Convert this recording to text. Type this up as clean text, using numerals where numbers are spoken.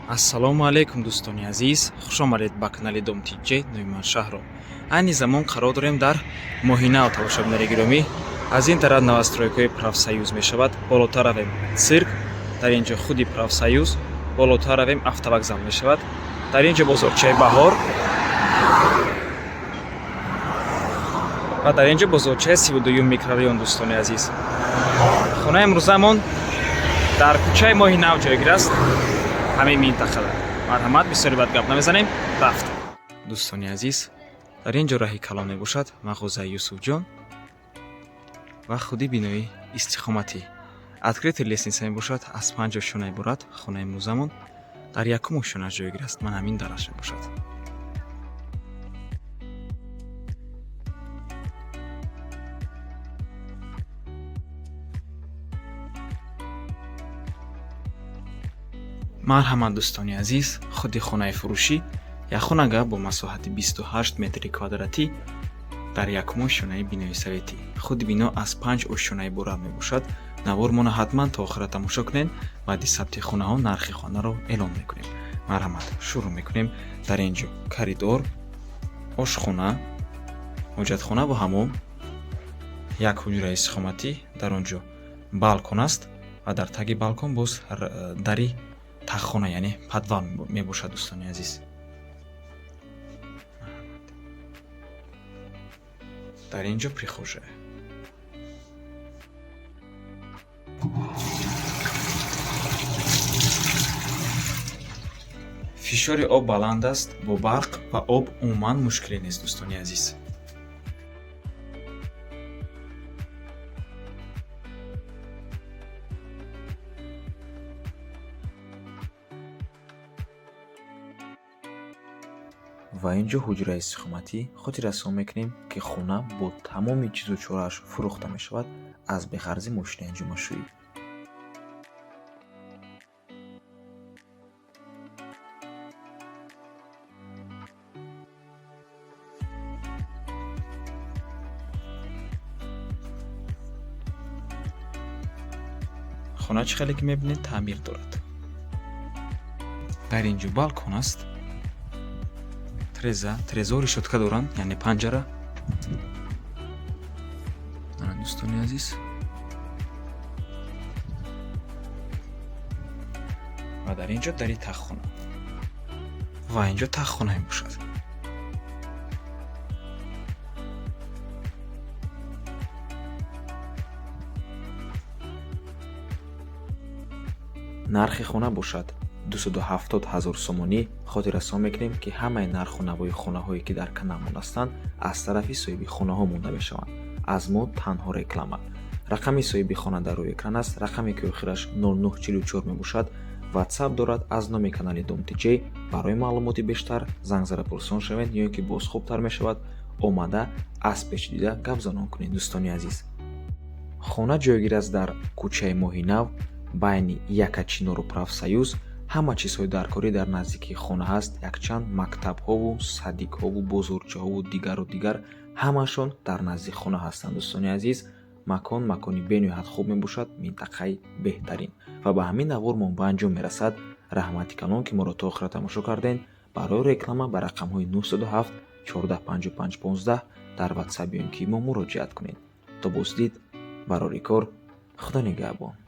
ассалому алайкум дӯстони азиз, хушомадед ба канали Домтиҷ Нуйман Шаҳро. Айни замон қарор дорем дар моҳи нав тамошобинони гиромӣ. Аз ин тараф новостройкаи Профсоюз мешавад. Болотар равем цирк, дар ин ҷо худи Профсоюз, болотар равем автовокзал мешавад. Дар ин ҷо бозорчаи Баҳор ва дар ин ҷо бозорчаи 32 микрорайон. Дӯстони азиз, хонаи имрӯзамон дар кӯчаи моҳи нав ҷойгир аст. ҳамин минтақада марҳамат, бисёри бад гап намезанем, рафтем. Дӯстони азиз, дар ин ҷо раҳи калон мебошад мағозаи Юсуфҷон ва худи бинои истиқоматӣ. Открытый лестница мебошад, аз 5 ошона иборат. Хонаи имрӯзамон дар якум ошонаш ҷойгир аст, ман ҳамин дараш мебошад. марҳамат дӯстони азиз, худи хонаи фурӯшӣ яхонага бо масоҳати 28 метри квадратӣ дар якум ошонаи бинои советӣ. Худи бино аз 5 ошона иборат мебошад. навормона ҳатман то охира тамошо кунед. баъди сабти хонаҳо нархи хонаро эълон мекунем. марҳамат, шурӯъ мекунем. дар ин ҷо коридор, ошхона, ҳоҷатхона ва ҳаммом, як ҳуҷраи истиқоматӣ, дар он ҷо балкон аст ва дар таги балкон боз дари таххона, яъне подвал мебошад. дӯстони азиз, дар ин ҷо прихожая. фишори об баланд аст. бо барқ ва об умуман мушкиле нест. дӯстони азиз, ва ин ҷо ҳуҷраи истиқоматӣ. хотир расон мекунем ки хона бо тамоми чизу чорааш фурӯхта мешавад аз бехарзи мошини анҷуманшӯӣ. хона чӣ хеле ки мебинед таъмир дорад. дар ин ҷо балкон аст. трезор решотка доранд, яъне панҷара. дӯстони азиз, ва дар ин ҷо дари таххона ва ин ҷо таххона мебошад. нархи хона бошад 270 000 сомонӣ. хотир расон мекунем ки ҳамаи нарху навои хонаҳое ки дар каналмон ҳастанд аз тарафи соҳиби хонаҳо монда мешаванд. аз мо танҳо реклама. рақами соҳиби хона дар рӯи экран аст. рақаме ки охираш 0944 мебошад. ватсап дорад аз номи канали Домтиҷ. барои маълумоти бештар зангзара пурсон шавед, ё ки боз хубтар мешавад омада аз пеш дида гап занон кунед. дӯстони азиз, хона ҷойгир аст дар кӯчаи моҳи нав байни Якачинору Профсоюз. ҳама чизҳои даркорӣ дар наздикии хона ҳаст. якчанд мактабҳову садикҳову бозорчаҳову дигар ҳамашон дар назди хона ҳастанд. дӯстони азиз, макони бениҳоят хуб мебошад, минтақаи беҳтарин ва ба ҳамин навор мо ба анҷом мерасад. раҳмати калон ки моро то охира тамошо кардем. барои реклама ба рақамҳои 907 1455 15 дар ватсап ё ин ки мо муроҷиат кунед. то боздид, барори кор. худо нигаҳбон.